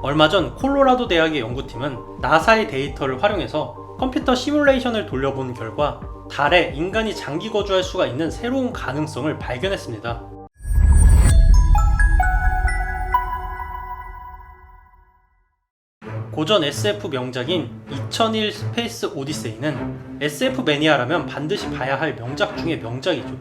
얼마 전 콜로라도 대학의 연구팀은 나사의 데이터를 활용해서 컴퓨터 시뮬레이션을 돌려본 결과 달에 인간이 장기 거주할 수가 있는 새로운 가능성을 발견했습니다. 고전 SF 명작인 2001 스페이스 오디세이는 SF 매니아라면 반드시 봐야 할 명작 중의 명작이죠.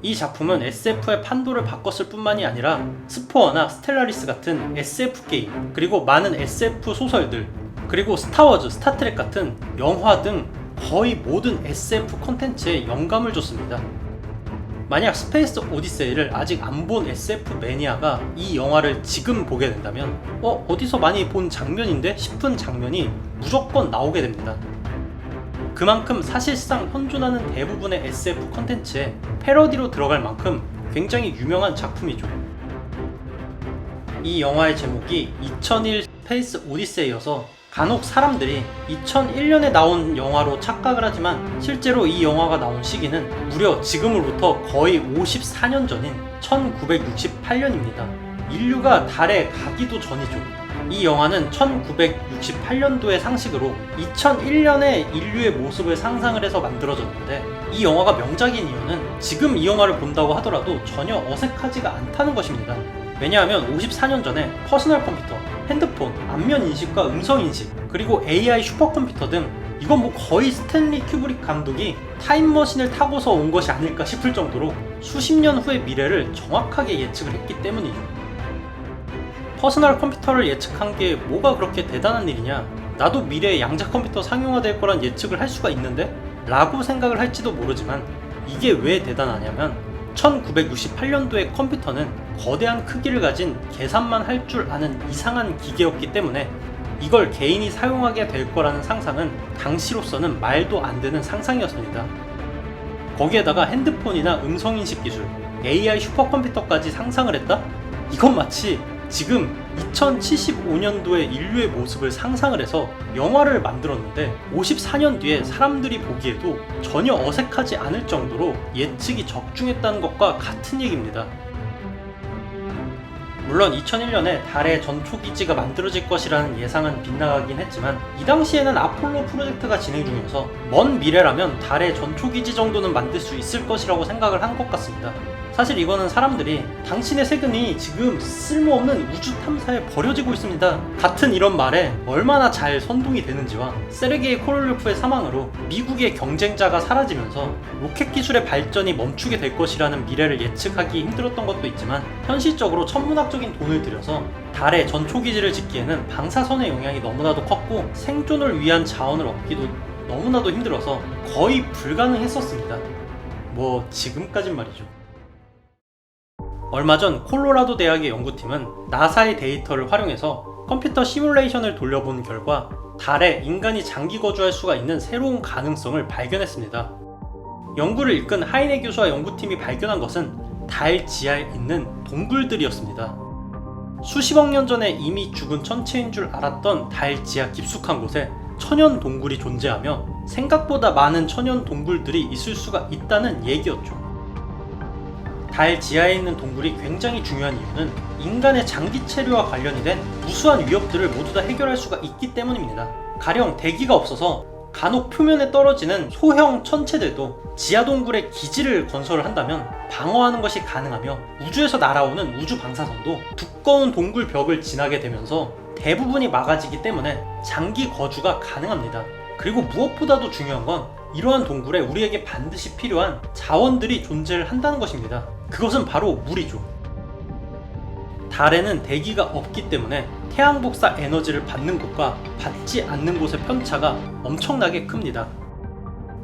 이 작품은 SF의 판도를 바꿨을 뿐만이 아니라 스포어나 스텔라리스 같은 SF 게임, 그리고 많은 SF 소설들, 그리고 스타워즈, 스타트렉 같은 영화 등 거의 모든 SF 콘텐츠에 영감을 줬습니다. 만약 스페이스 오디세이를 아직 안 본 SF 매니아가 이 영화를 지금 보게 된다면 어디서 많이 본 장면인데 싶은 장면이 무조건 나오게 됩니다. 그만큼 사실상 현존하는 대부분의 SF 콘텐츠에 패러디로 들어갈 만큼 굉장히 유명한 작품이죠. 이 영화의 제목이 2001 스페이스 오디세이여서 간혹 사람들이 2001년에 나온 영화로 착각을 하지만 실제로 이 영화가 나온 시기는 무려 지금으로부터 거의 54년 전인 1968년입니다. 인류가 달에 가기도 전이죠. 이 영화는 1968년도의 상식으로 2001년의 인류의 모습을 상상을 해서 만들어졌는데, 이 영화가 명작인 이유는 지금 이 영화를 본다고 하더라도 전혀 어색하지가 않다는 것입니다. 왜냐하면 54년 전에 퍼스널 컴퓨터, 핸드폰, 안면 인식과 음성 인식, 그리고 AI 슈퍼컴퓨터 등 이건 뭐 거의 스탠리 큐브릭 감독이 타임머신을 타고서 온 것이 아닐까 싶을 정도로 수십 년 후의 미래를 정확하게 예측을 했기 때문이죠. 퍼스널 컴퓨터를 예측한 게 뭐가 그렇게 대단한 일이냐, 나도 미래에 양자 컴퓨터 상용화될 거란 예측을 할 수가 있는데? 라고 생각을 할지도 모르지만 이게 왜 대단하냐면 1968년도의 컴퓨터는 거대한 크기를 가진 계산만 할 줄 아는 이상한 기계였기 때문에 이걸 개인이 사용하게 될 거라는 상상은 당시로서는 말도 안 되는 상상이었습니다. 거기에다가 핸드폰이나 음성인식 기술, AI 슈퍼컴퓨터까지 상상을 했다? 이건 마치 지금 2075년도의 인류의 모습을 상상을 해서 영화를 만들었는데 54년 뒤에 사람들이 보기에도 전혀 어색하지 않을 정도로 예측이 적중했다는 것과 같은 얘기입니다. 물론 2001년에 달에 전초기지가 만들어질 것이라는 예상은 빗나가긴 했지만 이 당시에는 아폴로 프로젝트가 진행 중이어서 먼 미래라면 달에 전초기지 정도는 만들 수 있을 것이라고 생각을 한 것 같습니다. 사실 이거는 사람들이 당신의 세금이 지금 쓸모없는 우주 탐사에 버려지고 있습니다 같은 이런 말에 얼마나 잘 선동이 되는지와 세르게이 코롤리오프의 사망으로 미국의 경쟁자가 사라지면서 로켓 기술의 발전이 멈추게 될 것이라는 미래를 예측하기 힘들었던 것도 있지만, 현실적으로 천문학적인 돈을 들여서 달에 전초기지를 짓기에는 방사선의 영향이 너무나도 컸고 생존을 위한 자원을 얻기도 너무나도 힘들어서 거의 불가능했었습니다. 뭐 지금까진 말이죠. 얼마 전 콜로라도 대학의 연구팀은 나사의 데이터를 활용해서 컴퓨터 시뮬레이션을 돌려본 결과 달에 인간이 장기 거주할 수가 있는 새로운 가능성을 발견했습니다. 연구를 이끈 하이네 교수와 연구팀이 발견한 것은 달 지하에 있는 동굴들이었습니다. 수십억 년 전에 이미 죽은 천체인 줄 알았던 달 지하 깊숙한 곳에 천연 동굴이 존재하며 생각보다 많은 천연 동굴들이 있을 수가 있다는 얘기였죠. 달 지하에 있는 동굴이 굉장히 중요한 이유는 인간의 장기 체류와 관련이 된 무수한 위협들을 모두 다 해결할 수가 있기 때문입니다. 가령 대기가 없어서 간혹 표면에 떨어지는 소형 천체들도 지하 동굴에 기지를 건설을 한다면 방어하는 것이 가능하며, 우주에서 날아오는 우주 방사선도 두꺼운 동굴 벽을 지나게 되면서 대부분이 막아지기 때문에 장기 거주가 가능합니다. 그리고 무엇보다도 중요한 건 이러한 동굴에 우리에게 반드시 필요한 자원들이 존재를 한다는 것입니다. 그것은 바로 물이죠. 달에는 대기가 없기 때문에 태양 복사 에너지를 받는 곳과 받지 않는 곳의 편차가 엄청나게 큽니다.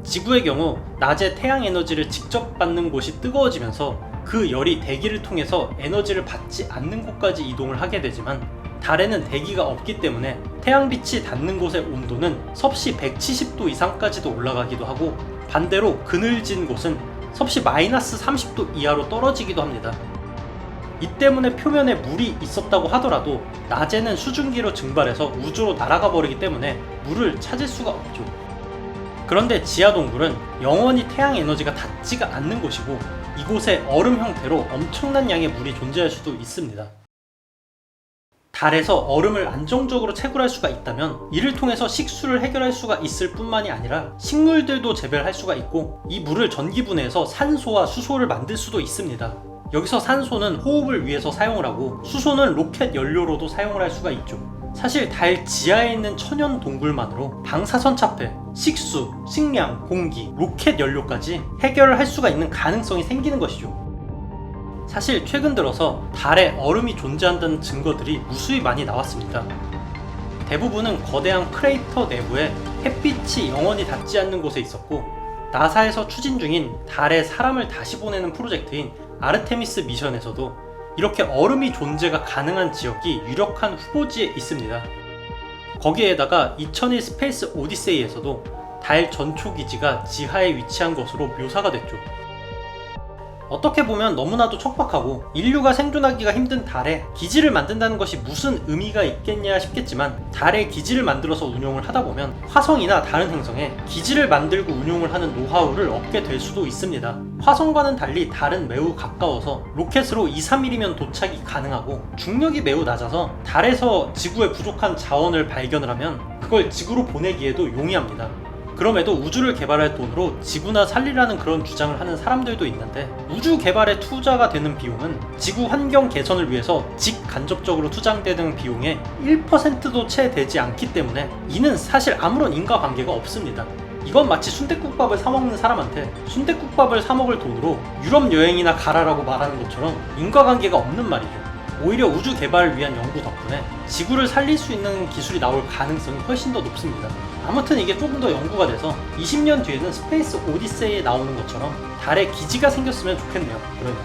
지구의 경우 낮에 태양 에너지를 직접 받는 곳이 뜨거워지면서 그 열이 대기를 통해서 에너지를 받지 않는 곳까지 이동을 하게 되지만, 달에는 대기가 없기 때문에 태양빛이 닿는 곳의 온도는 섭씨 170도 이상까지도 올라가기도 하고, 반대로 그늘진 곳은 섭씨 마이너스 30도 이하로 떨어지기도 합니다. 이 때문에 표면에 물이 있었다고 하더라도 낮에는 수증기로 증발해서 우주로 날아가 버리기 때문에 물을 찾을 수가 없죠. 그런데 지하 동굴은 영원히 태양 에너지가 닿지가 않는 곳이고, 이곳에 얼음 형태로 엄청난 양의 물이 존재할 수도 있습니다. 달에서 얼음을 안정적으로 채굴할 수가 있다면 이를 통해서 식수를 해결할 수가 있을 뿐만이 아니라 식물들도 재배할 수가 있고 이 물을 전기분해해서 산소와 수소를 만들 수도 있습니다. 여기서 산소는 호흡을 위해서 사용을 하고 수소는 로켓 연료로도 사용을 할 수가 있죠. 사실 달 지하에 있는 천연 동굴만으로 방사선차폐, 식수, 식량, 공기, 로켓 연료까지 해결을 할 수가 있는 가능성이 생기는 것이죠. 사실 최근 들어서 달에 얼음이 존재한다는 증거들이 무수히 많이 나왔습니다. 대부분은 거대한 크레이터 내부에 햇빛이 영원히 닿지 않는 곳에 있었고 나사에서 추진 중인 달에 사람을 다시 보내는 프로젝트인 아르테미스 미션에서도 이렇게 얼음이 존재가 가능한 지역이 유력한 후보지에 있습니다. 거기에다가 2001 스페이스 오디세이에서도 달 전초기지가 지하에 위치한 것으로 묘사가 됐죠. 어떻게 보면 너무나도 척박하고 인류가 생존하기가 힘든 달에 기지를 만든다는 것이 무슨 의미가 있겠냐 싶겠지만 달에 기지를 만들어서 운용을 하다 보면 화성이나 다른 행성에 기지를 만들고 운용을 하는 노하우를 얻게 될 수도 있습니다. 화성과는 달리 달은 매우 가까워서 로켓으로 2-3일이면 도착이 가능하고 중력이 매우 낮아서 달에서 지구에 부족한 자원을 발견을 하면 그걸 지구로 보내기에도 용이합니다. 그럼에도 우주를 개발할 돈으로 지구나 살리라는 그런 주장을 하는 사람들도 있는데 우주 개발에 투자가 되는 비용은 지구 환경 개선을 위해서 직간접적으로 투자되는 비용의 1%도 채 되지 않기 때문에 이는 사실 아무런 인과관계가 없습니다. 이건 마치 순댓국밥을 사먹는 사람한테 순댓국밥을 사먹을 돈으로 유럽 여행이나 가라라고 말하는 것처럼 인과관계가 없는 말이죠. 오히려 우주 개발을 위한 연구 덕분에 지구를 살릴 수 있는 기술이 나올 가능성이 훨씬 더 높습니다. 아무튼 이게 조금 더 연구가 돼서 20년 뒤에는 스페이스 오디세이에 나오는 것처럼 달에 기지가 생겼으면 좋겠네요. 그러면